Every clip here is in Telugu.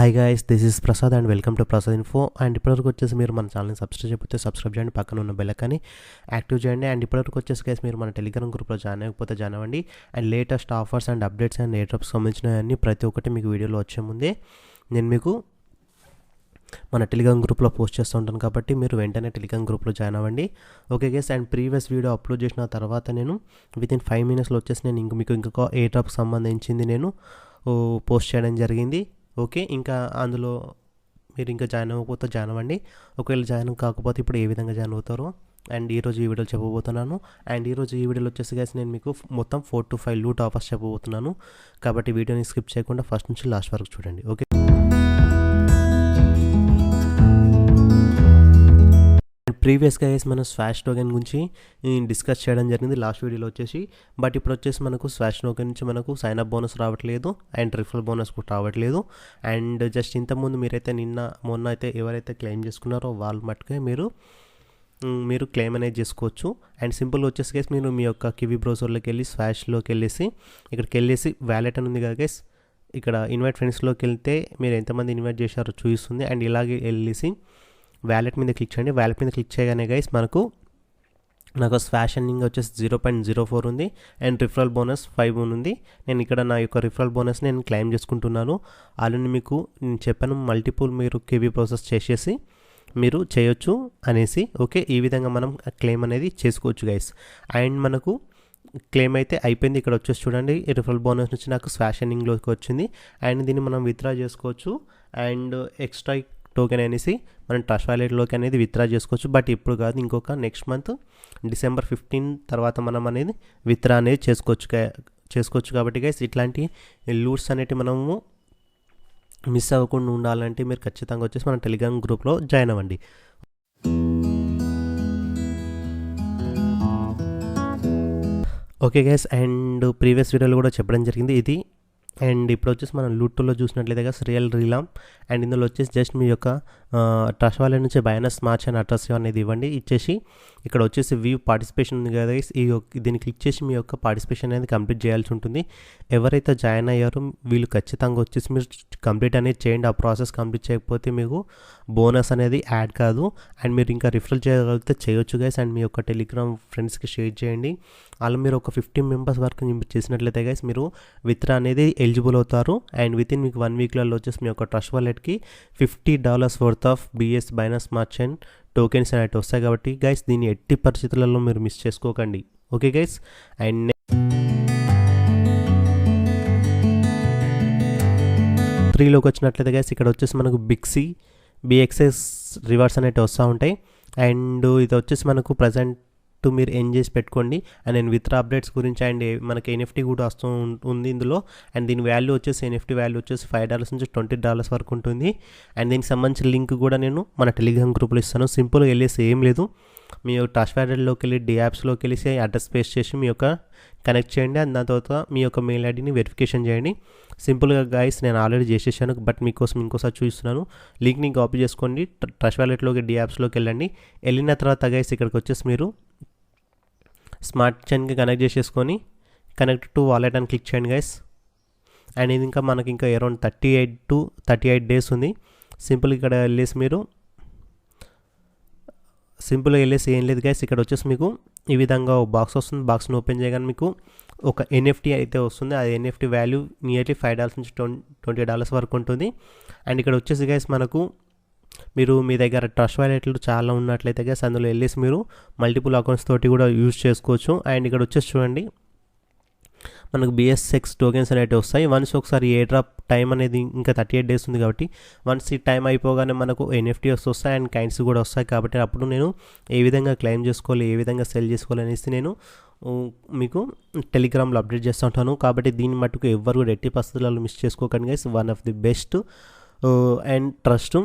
Hi guys, this is Prasad and welcome to Prasad info. And ఇప్పటివరకు వచ్చేసి మీరు మన ఛానల్ని సబ్స్క్రైబ్ చేయకపోతే సబ్స్క్రైబ్ చేయండి, పక్కన ఉన్న బెల్ ఐకాన్ని యాక్టివ్ చేయండి. అండ్ ఇప్పటివరకు వచ్చేసి గైస్ మీరు మన టెలిగ్రామ్ గ్రూప్లో జాయిన్ అవ్వకపోతే జాయిన్ అవ్వండి. And latest offers and updates and airdrops సంబంధించినవన్నీ ప్రతి ఒక్కటి మీకు వీడియోలో వచ్చే ముందే నేను మీకు మన టెలిగ్రామ్ గ్రూప్లో పోస్ట్ చేస్తూ ఉంటాను, కాబట్టి మీరు వెంటనే టెలిగ్రామ్ గ్రూప్లో జాయిన్ అవ్వండి. Okay guys, and previous video upload చేసిన తర్వాత నేను వితిన్ 5 minutesలో వచ్చేసి నేను మీకు ఇంకొక ఎయిర్ డ్రాప్కి సంబంధించింది నేను పోస్ట్ చేయడం జరిగింది. ఓకే, ఇంకా అందులో మీరు ఇంకా జాయిన్ అవ్వకపోతే జాయిన్ అవ్వండి. ఒకవేళ జాయిన్ కాకపోతే ఇప్పుడు ఏ విధంగా జాయిన్ అవుతారో అండ్ ఈరోజు ఈ వీడియోలో చెప్పబోతున్నాను. అండ్ ఈరోజు ఈ వీడియోలో వచ్చేసి గైస్ నేను మీకు మొత్తం 4 to 5 లూట్ ఆఫర్స్ చెప్పబోతున్నాను, కాబట్టి వీడియోని స్కిప్ చేయకుండా ఫస్ట్ నుంచి లాస్ట్ వరకు చూడండి. ఓకే, ప్రీవియస్గా గైస్ మనం స్వాష్ టోకెన్ గురించి డిస్కస్ చేయడం జరిగింది లాస్ట్ వీడియోలో వచ్చేసి. బట్ ఇప్పుడు వచ్చేసి మనకు స్వాష్ టోకెన్ నుంచి మనకు సైన్ అప్ బోనస్ రావట్లేదు అండ్ రిఫరల్ బోనస్ కూడా రావట్లేదు. అండ్ జస్ట్ ఇంతకుముందు మీరైతే మొన్న అయితే ఎవరైతే క్లెయిమ్ చేసుకున్నారో వాళ్ళు మట్టుకే మీరు క్లెయిమ్ అనేది చేసుకోవచ్చు. అండ్ సింపుల్గా వచ్చేసి గైస్ మీరు మీ యొక్క కివీ బ్రౌజర్లోకి వెళ్ళి స్వాష్లోకి వెళ్ళేసి ఇక్కడికి వెళ్ళేసి వ్యాలెట్ అని ఉంది కదా గైస్, ఇక్కడ ఇన్వైట్ ఫ్రెండ్స్లోకి వెళ్తే మీరు ఎంతమంది ఇన్వైట్ చేశారో చూపిస్తుంది. అండ్ ఇలాగే వెళ్ళేసి వ్యాలెట్ మీద క్లిక్ చేయండి. వ్యాలెట్ మీద క్లిక్ చేయగానే గైస్ నాకు స్వాష్ ఎర్నింగ్ వచ్చేసి 0.04 ఉంది అండ్ రిఫరల్ బోనస్ 5 ఉంది. నేను ఇక్కడ నా యొక్క రిఫరల్ బోనస్ నేను క్లెయిమ్ చేసుకుంటున్నాను. ఆల్రెడీ మీకు నేను చెప్పాను మల్టిపుల్ మీరు కేవీ ప్రాసెస్ చేసేసి మీరు చేయొచ్చు అనేసి. ఓకే, ఈ విధంగా మనం క్లెయిమ్ అనేది చేసుకోవచ్చు గైస్. అండ్ మనకు క్లెయిమ్ అయితే అయిపోయింది. ఇక్కడ వచ్చేసి చూడండి, రిఫరల్ బోనస్ నుంచి నాకు స్వాష్ ఎర్నింగ్లోకి వచ్చింది. అండ్ దీన్ని మనం విత్డ్రా చేసుకోవచ్చు. అండ్ ఎక్స్ట్రా టోకెన్ అనేసి మనం ట్రస్ట్ వాలెట్లోకి అనేది విత్డ్రా చేసుకోవచ్చు. బట్ ఇప్పుడు కాదు, ఇంకొక నెక్స్ట్ మంత్ December 15 తర్వాత మనం అనేది విత్డ్రా అనేది చేసుకోవచ్చు. కాబట్టి గైస్ ఇట్లాంటి లూట్స్ అనేవి మనము మిస్ అవ్వకుండా ఉండాలంటే మీరు ఖచ్చితంగా వచ్చేసి మన టెలిగ్రామ్ గ్రూప్లో జాయిన్ అవ్వండి. ఓకే గైస్, అండ్ ప్రీవియస్ వీడియోలో కూడా చెప్పడం జరిగింది ఇది. అండ్ ఇప్పుడు వచ్చేసి మనం లూట్లో చూసినట్లయితే రియల్ రీలామ్. అండ్ ఇందులో వచ్చేసి జస్ట్ మీ యొక్క ట్రస్ట్ వాలెట్ నుంచి బైనాన్స్ స్మార్ట్ చైన్ అడ్రస్ అనేది ఇవ్వండి. ఇచ్చేసి ఇక్కడ వచ్చేసి వ్యూ పార్టిసిపేషన్ ఉంది కదా, దీన్ని క్లిక్ చేసి మీ యొక్క పార్టిసిపేషన్ అనేది కంప్లీట్ చేయాల్సి ఉంటుంది. ఎవరైతే జాయిన్ అయ్యారో వీళ్ళు ఖచ్చితంగా వచ్చేసి మీరు కంప్లీట్ అనేది చేయండి. ఆ ప్రాసెస్ కంప్లీట్ చేయకపోతే మీకు బోనస్ అనేది యాడ్ కాదు. అండ్ మీరు ఇంకా రిఫరల్ చేయగలిగితే చేయొచ్చు గైస్. అండ్ మీ యొక్క టెలిగ్రామ్ ఫ్రెండ్స్కి షేర్ చేయండి. అలా మీరు ఒక 15 members వరకు చేసినట్లయితే గైస్ మీరు విత్డ్రా అనేది ఎలిజిబుల్ అవుతారు. అండ్ వితిన్ మీకు 1 weekలో వచ్చేసి మీ యొక్క ట్రస్ట్ వాలెట్కి $50 worth of BS Binance smart chain tokens అనేవి వస్తాయి. కాబట్టి గైస్ దీన్ని ఎట్టి పరిస్థితులలో మీరు మిస్ చేసుకోకండి. ఓకే గైస్, అండ్ 3లోకి వచ్చినట్లయితే గైస్ ఇక్కడ వచ్చేసి మనకు బిక్సీ BXS రివార్డ్స్ అనేవి వస్తూ ఉంటాయి. అండ్ ఇది వచ్చేసి మనకు ప్రజెంట్ మీరు ఎంజాయ్ చేసి పెట్టుకోండి. అండ్ నేను విత్డ్రా అప్డేట్స్ గురించి అండ్ మనకి NFT కూడా వస్తూ ఉంది ఇందులో. అండ్ దీని వాల్యూ వచ్చేసి NFT వాల్యూ వచ్చేసి $5 నుంచి $20 వరకు ఉంటుంది. అండ్ దీనికి సంబంధించిన లింక్ కూడా నేను మన టెలిగ్రామ్ గ్రూప్లో ఇస్తాను. సింపుల్గా వెళ్ళేసి ఏం లేదు, మీ ట్రస్ట్ వాలెట్లోకి వెళ్ళి యాప్స్లోకి వెళ్ళేసి అడ్రస్ పేస్ట్ చేసి మీ యొక్క కనెక్ట్ చేయండి. అండ్ దాని తర్వాత మీ యొక్క మెయిల్ ఐడిని వెరిఫికేషన్ చేయండి. సింపుల్గా గైస్ నేను ఆల్రెడీ చేసేసాను, బట్ మీకోసం ఇంకోసారి చూపిస్తున్నాను. లింక్ని కాపీ చేసుకోండి, ట్రస్ట్ వాలెట్లోకి యాప్స్లోకి వెళ్ళండి. వెళ్ళిన తర్వాత గైస్ ఇక్కడికి వచ్చేసి మీరు స్మార్ట్ చైన్కి కనెక్ట్ చేసేసుకొని కనెక్ట్ టు వాలెట్ అని క్లిక్ చేయండి గైస్. అండ్ ఇది ఇంకా మనకి ఇంకా అరౌండ్ 38 to 38 days ఉంది. సింపుల్గా ఇక్కడ వెళ్ళేసి మీరు ఏం లేదు గైస్, ఇక్కడ వచ్చేసి మీకు ఈ విధంగా బాక్స్ వస్తుంది. బాక్స్ని ఓపెన్ చేయగానే మీకు ఒక NFT అయితే వస్తుంది. అది NFT వాల్యూ నియర్లీ $5 నుంచి $20 వరకు ఉంటుంది. అండ్ ఇక్కడ వచ్చేసి గైస్ మనకు మీరు మీ దగ్గర ట్రస్ట్ వాలెట్లు చాలా ఉన్నట్లయితే గైస్ అందులో వెళ్ళేసి మీరు మల్టిపుల్ అకౌంట్స్ తోటి కూడా యూజ్ చేసుకోవచ్చు. అండ్ ఇక్కడ వచ్చేసి చూడండి మనకు BSX టోకెన్స్ అనేవి వస్తాయి. వన్స్ ఒకసారి ఏ డ్రాప్ టైం అనేది ఇంకా 38 days ఉంది, కాబట్టి వన్స్ ఈ టైం అయిపోగానే మనకు NFTs వస్తాయి అండ్ కైండ్స్ కూడా వస్తాయి. కాబట్టి అప్పుడు నేను ఏ విధంగా క్లెయిమ్ చేసుకోవాలి, ఏ విధంగా సెల్ చేసుకోవాలి అనేసి నేను మీకు టెలిగ్రామ్లో అప్డేట్ చేస్తూ ఉంటాను. కాబట్టి దీన్ని మట్టుకు ఎవ్వరు కూడా ఎట్టి పరిస్థితులలో మిస్ చేసుకోకండి guys. One of the best and trust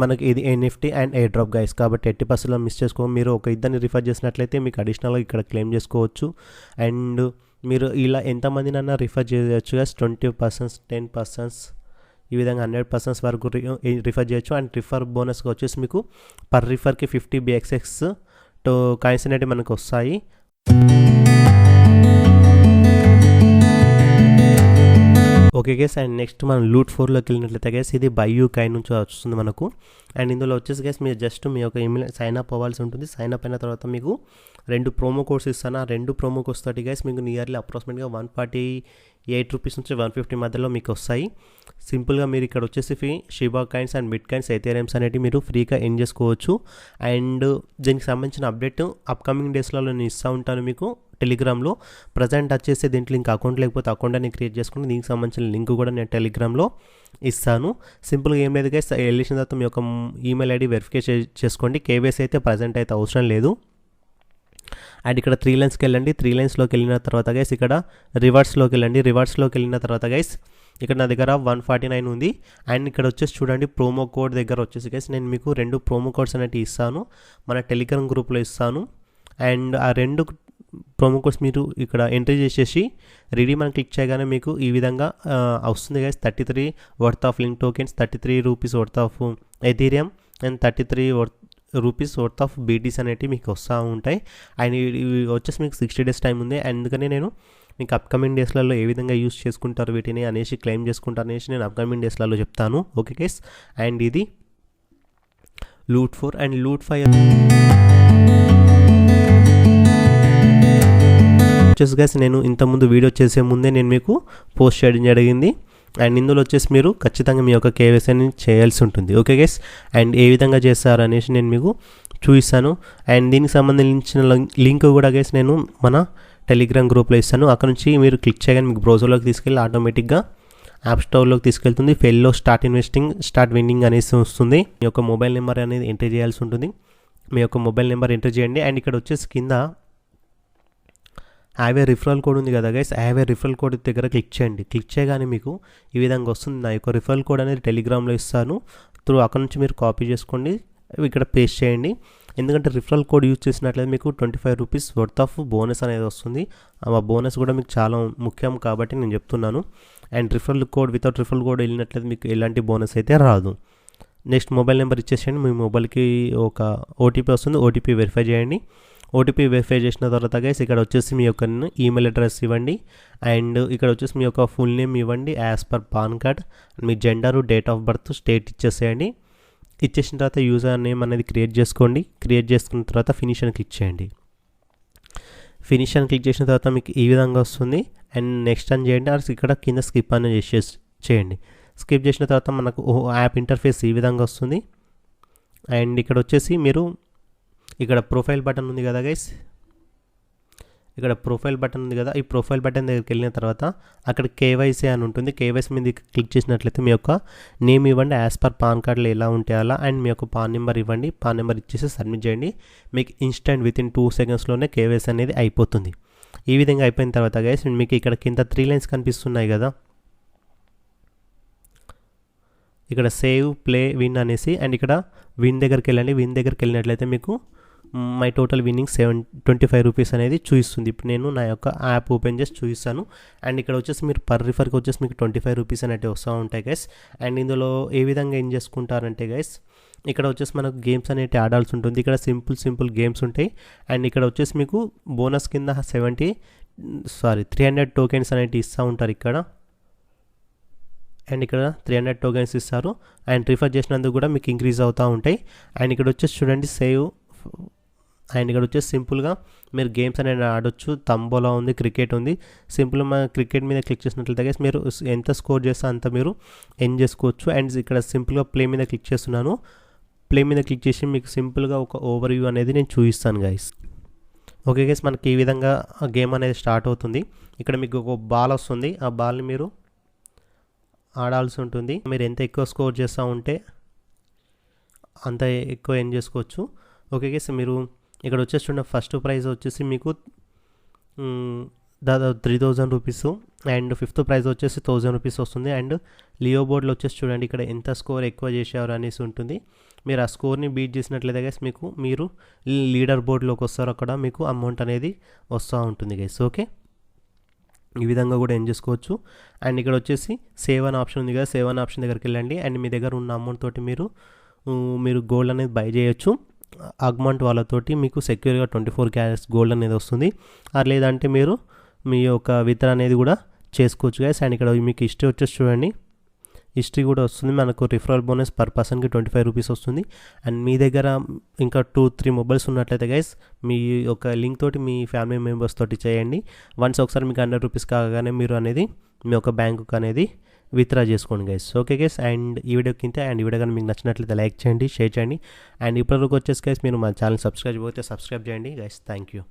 మనకి ఇది NFT and air drop guys. కాబట్టి ఎట్టి పరిస్థితుల్లో మిస్ చేసుకో. మీరు ఒక ఇద్దరిని రిఫర్ చేసినట్లయితే మీకు అడిషనల్గా ఇక్కడ క్లెయిమ్ చేసుకోవచ్చు. అండ్ మీరు ఇలా ఎంతమందినైనా రిఫర్ చేయవచ్చు గైస్. 20%, 10%, ఈ విధంగా 100% వరకు రిఫర్ చేయొచ్చు. అండ్ రిఫర్ బోనస్గా వచ్చేసి మీకు పర్ రిఫర్కి 50 BXX కాయిన్స్ అనేవి మనకు వస్తాయి. ఓకే గైస్, అండ్ నెక్స్ట్ మనం లూట్ 4లోకి వెళ్ళినట్లయితే గైస్ ఇది బై యూ కైన్ నుంచి వస్తుంది మనకు. అండ్ ఇందులో వచ్చేసి గైస్ మీరు జస్ట్ మీ యొక్క ఈమెయిల్ సైన్ అప్ అవ్వాల్సి ఉంటుంది. సైన్ అప్ అయిన తర్వాత మీకు 2 ప్రోమో కోడ్స్ ఇస్తాను. ఆ 2 ప్రోమో కోడ్స్ తోటి గైస్ మీకు నియర్లీ అప్రాక్సిమేట్గా 148 రూపీస్ నుంచి 150 మధ్యలో మీకు వస్తాయి. సింపుల్గా మీరు ఇక్కడ వచ్చేసి Shiba coins and bitcoins Ethereums అనేవి మీరు ఫ్రీగా ఎర్న్ చేసుకోవచ్చు. అండ్ దీనికి సంబంధించిన అప్డేట్ అప్కమింగ్ డేస్లలో నేను ఇస్తూ ఉంటాను మీకు టెలిగ్రామ్లో. ప్రజెంట్ వచ్చేసి దీంట్లో ఇంకా అకౌంట్ లేకపోతే అకౌంట్ అని క్రియేట్ చేసుకుని దీనికి సంబంధించిన లింక్ కూడా నేను టెలిగ్రామ్లో ఇస్తాను. సింపుల్గా ఏం లేదు గైస్, వెళ్ళిన తర్వాత మీ యొక్క ఈమెయిల్ ఐడి వెరిఫై చేసుకోండి. కేవైసీ అయితే ప్రజెంట్ అయితే అవసరం లేదు. అండ్ ఇక్కడ 3 లైన్స్కి వెళ్ళండి. 3 లైన్స్లోకి వెళ్ళిన తర్వాత గైస్ ఇక్కడ రివర్స్లోకి వెళ్ళండి. రివర్స్లోకి వెళ్ళిన తర్వాత గైస్ ఇక్కడ నా దగ్గర 149 ఉంది. అండ్ ఇక్కడ వచ్చేసి చూడండి ప్రోమో కోడ్ దగ్గర వచ్చేసి గైస్ నేను మీకు 2 ప్రోమో కోడ్స్ అనేవి ఇస్తాను, మన టెలిగ్రామ్ గ్రూప్లో ఇస్తాను. అండ్ ఆ 2 ప్రోమో కోడ్స్ మీరు ఇక్కడ ఎంట్రీ చేసేసి రిడీమ్ అని క్లిక్ చేయగానే మీకు ఈ విధంగా వస్తుంది guys. 33 worth of link tokens, 33 rupees worth of Ethereum and 33 rupees worth of Betis అనేవి మీకు వస్తూ ఉంటాయి. అండ్ ఇవి వచ్చేసి మీకు 60 డేస్ టైం ఉంది. అందుకని నేను మీకు అప్కమింగ్ డేస్లలో ఏ విధంగా యూస్ చేసుకుంటారు వీటిని అనేసి క్లెయిమ్ చేసుకుంటారు అనేసి నేను అప్కమింగ్ డేస్లలో చెప్తాను. ఓకే గైస్, అండ్ ఇది లూట్ 4 అండ్ లూట్ 5 వచ్చేసి గైస్ నేను ఇంతకుముందు వీడియో చేసే ముందే నేను మీకు పోస్ట్ చేయడం జరిగింది. అండ్ ఇందులో వచ్చేసి మీరు ఖచ్చితంగా మీ యొక్క కేవైసీని చేయాల్సి ఉంటుంది. ఓకే గైస్, అండ్ ఏ విధంగా చేస్తారు అనేసి నేను మీకు చూపిస్తాను. అండ్ దీనికి సంబంధించిన లింక్ కూడా గైస్ నేను మన టెలిగ్రామ్ గ్రూప్లో ఇస్తాను. అక్కడ నుంచి మీరు క్లిక్ చేయగానే మీకు బ్రౌజర్లోకి తీసుకెళ్ళి ఆటోమేటిక్గా యాప్ స్టోర్లోకి తీసుకెళ్తుంది. Fellow start investing start winnowing అనేసి వస్తుంది. మీ యొక్క మొబైల్ నెంబర్ అనేది ఎంట్రీ చేయాల్సి ఉంటుంది. మీ యొక్క మొబైల్ నెంబర్ ఎంట్రీ చేయండి. అండ్ ఇక్కడ వచ్చేసి కింద హ్యావ్ ఏ రిఫరల్ కోడ్ ఉంది కదా guys, have a referral code దగ్గర క్లిక్ చేయండి. క్లిక్ చేయగానే మీకు ఈ విధంగా వస్తుంది. నా యొక్క రిఫరల్ కోడ్ అనేది టెలిగ్రామ్లో ఇస్తాను. అక్కడ నుంచి మీరు కాపీ చేసుకోండి, ఇక్కడ పేస్ట్ చేయండి. ఎందుకంటే రిఫరల్ కోడ్ యూజ్ చేసినట్లయితే మీకు 25 రూపీస్ వర్త్ ఆఫ్ బోనస్ అనేది వస్తుంది. ఆ బోనస్ కూడా మీకు చాలా ముఖ్యం కాబట్టి నేను చెప్తున్నాను. And referral code without referral code వెళ్ళినట్లయితే మీకు ఎలాంటి బోనస్ అయితే రాదు. నెక్స్ట్ మొబైల్ నెంబర్ ఇచ్చేసేయండి. మీ మొబైల్కి ఒక ఓటీపీ వస్తుంది, ఓటీపీ వెరిఫై చేయండి. ఓటీపీ వెరిఫై చేసిన తర్వాత గైస్ ఇక్కడ వచ్చేసి మీ యొక్క ఈమెయిల్ అడ్రస్ ఇవ్వండి. అండ్ ఇక్కడ వచ్చేసి మీ యొక్క ఫుల్ నేమ్ ఇవ్వండి as per pan card. Me gender, date of birth, state ఇచ్చేసేయండి. ఇచ్చేసిన తర్వాత యూజర్ నేమ్ అనేది క్రియేట్ చేసుకోండి. క్రియేట్ చేసుకున్న తర్వాత ఫినిష్ అని క్లిక్ చేయండి. ఫినిష్ అని క్లిక్ చేసిన తర్వాత మీకు ఈ విధంగా వస్తుంది. అండ్ నెక్స్ట్ అని చేయండి. ఇక్కడ కింద స్కిప్ అని చేయండి. స్కిప్ చేసిన తర్వాత మనకు యాప్ ఇంటర్ఫేస్ ఈ విధంగా వస్తుంది. అండ్ ఇక్కడ వచ్చేసి మీరు ఇక్కడ ప్రొఫైల్ బటన్ ఉంది కదా గైస్, ఇక్కడ ప్రొఫైల్ బటన్ ఉంది కదా, ఈ ప్రొఫైల్ బటన్ దగ్గరికి వెళ్ళిన తర్వాత అక్కడ కేవైసీ అని ఉంటుంది. కేవైసీ మీద క్లిక్ చేసినట్లయితే మీ యొక్క నేమ్ ఇవ్వండి యాజ్ పర్ పాన్ కార్డులో ఎలా ఉంటే అలా. అండ్ మీ యొక్క పాన్ నెంబర్ ఇవ్వండి. పాన్ నెంబర్ ఇచ్చేసి సబ్మిట్ చేయండి. మీకు ఇన్స్టెంట్ విత్ ఇన్ 2 సెకండ్స్లోనే కేవైసీ అనేది అయిపోతుంది. ఈ విధంగా అయిపోయిన తర్వాత గైస్ మీకు ఇక్కడ కింద 3 లైన్స్ కనిపిస్తున్నాయి కదా, ఇక్కడ సేవ్ ప్లే విన్ అనేసి. అండ్ ఇక్కడ విన్ దగ్గరికి వెళ్ళండి. విన్ దగ్గరికి వెళ్ళినట్లయితే మీకు మై టోటల్ విన్నింగ్ 25 రూపీస్ అనేది చూపిస్తుంది. ఇప్పుడు నేను నా యొక్క యాప్ ఓపెన్ చేసి చూపిస్తాను. అండ్ ఇక్కడ వచ్చేసి మీరు పర్ రిఫర్కి వచ్చేసి మీకు 25 రూపీస్ అనేవి వస్తూ ఉంటాయి గైస్. అండ్ ఇందులో ఏ విధంగా ఏం చేసుకుంటారంటే గైస్ ఇక్కడ వచ్చేసి మనకు గేమ్స్ అనేవి ఆడాల్సి ఉంటుంది. ఇక్కడ సింపుల్ గేమ్స్ ఉంటాయి. అండ్ ఇక్కడ వచ్చేసి మీకు బోనస్ కింద 300 టోకెన్స్ అనేవి ఇస్తూ ఉంటారు ఇక్కడ. అండ్ ఇక్కడ 300 టోకెన్స్ ఇస్తారు. అండ్ రిఫర్ చేసినందుకు కూడా మీకు ఇంక్రీజ్ అవుతూ ఉంటాయి. అండ్ ఇక్కడ వచ్చేసి చూడండి సేవ్. అండ్ ఇక్కడ వచ్చేసి సింపుల్గా మీరు గేమ్స్ అనేది ఆడొచ్చు. తంబోలా ఉంది, క్రికెట్ ఉంది. సింపుల్గా మన క్రికెట్ మీద క్లిక్ చేసినట్లయితే మీరు ఎంత స్కోర్ చేస్తే అంత మీరు ఎన్ చేసుకోవచ్చు. అండ్ ఇక్కడ సింపుల్గా ప్లే మీద క్లిక్ చేస్తున్నాను. ప్లే మీద క్లిక్ చేసి మీకు సింపుల్గా ఒక ఓవర్ వ్యూ అనేది నేను చూపిస్తాను గైస్. ఓకే గైస్, మనకి ఈ విధంగా గేమ్ అనేది స్టార్ట్ అవుతుంది. ఇక్కడ మీకు ఒక బాల్ వస్తుంది. ఆ బాల్ని మీరు ఆడాల్సి ఉంటుంది. మీరు ఎంత ఎక్కువ స్కోర్ చేస్తూ ఉంటే అంత ఎక్కువ ఎన్ చేసుకోవచ్చు. ఓకే గైస్, మీరు ఇక్కడ వచ్చేసి చూడండి ఫస్ట్ ప్రైజ్ వచ్చేసి మీకు దాదాపు 3000 రూపీస్. అండ్ ఫిఫ్త్ ప్రైజ్ వచ్చేసి 1000 రూపీస్ వస్తుంది. అండ్ లియో బోర్డ్లో వచ్చేసి చూడండి ఇక్కడ ఎంత స్కోర్ ఎక్కువ చేసేవారు అనేసి ఉంటుంది. మీరు ఆ స్కోర్ని బీట్ చేసినట్లయితే గైస్ మీరు లీడర్ బోర్డ్లోకి వస్తారు. అక్కడ మీకు అమౌంట్ అనేది వస్తూ ఉంటుంది గైస్. ఓకే, ఈ విధంగా కూడా ఏం చేసుకోవచ్చు. అండ్ ఇక్కడ వచ్చేసి సేవ్ అనే ఆప్షన్ ఉంది కదా, సేవ్ అనే ఆప్షన్ దగ్గరికి వెళ్ళండి. అండ్ మీ దగ్గర ఉన్న అమౌంట్ తోటి మీరు గోల్డ్ అనేది బై చేయొచ్చు. అగ్మంట్ వాళ్ళతోటి మీకు సెక్యూర్గా 24 క్యారెట్స్ గోల్డ్ అనేది వస్తుంది. లేదంటే మీరు మీ యొక్క విత్డ్రా అనేది కూడా చేసుకోవచ్చు గైస్. అండ్ ఇక్కడ మీకు హిస్టరీ వచ్చేసి చూడండి, హిస్టరీ కూడా వస్తుంది. మనకు రిఫరల్ బోనస్ పర్ పర్సన్కి 25 రూపీస్ వస్తుంది. అండ్ మీ దగ్గర ఇంకా 2-3 మొబైల్స్ ఉన్నట్లయితే గైస్, మీ ఒక లింక్ తోటి మీ ఫ్యామిలీ మెంబర్స్ తోటి చేయండి. వన్స్ ఒకసారి మీకు 100 రూపీస్ కాగానే మీరు అనేది మీ యొక్క బ్యాంకుకి అనేది విత్డ్రా చేసుకోండి గైస్. ఓకే గైస్, అండ్ ఈ వీడియోకి ఇంతే. అండ్ ఈ వీడియో కానీ మీకు నచ్చినట్లయితే లైక్ చేయండి, షేర్ చేయండి. అండ్ ఇప్పటివరకు వచ్చేసి గైస్ మీరు మా ఛానల్ సబ్స్క్రైబ్ అయితే సబ్స్క్రైబ్ చేయండి గైస్. Thank you.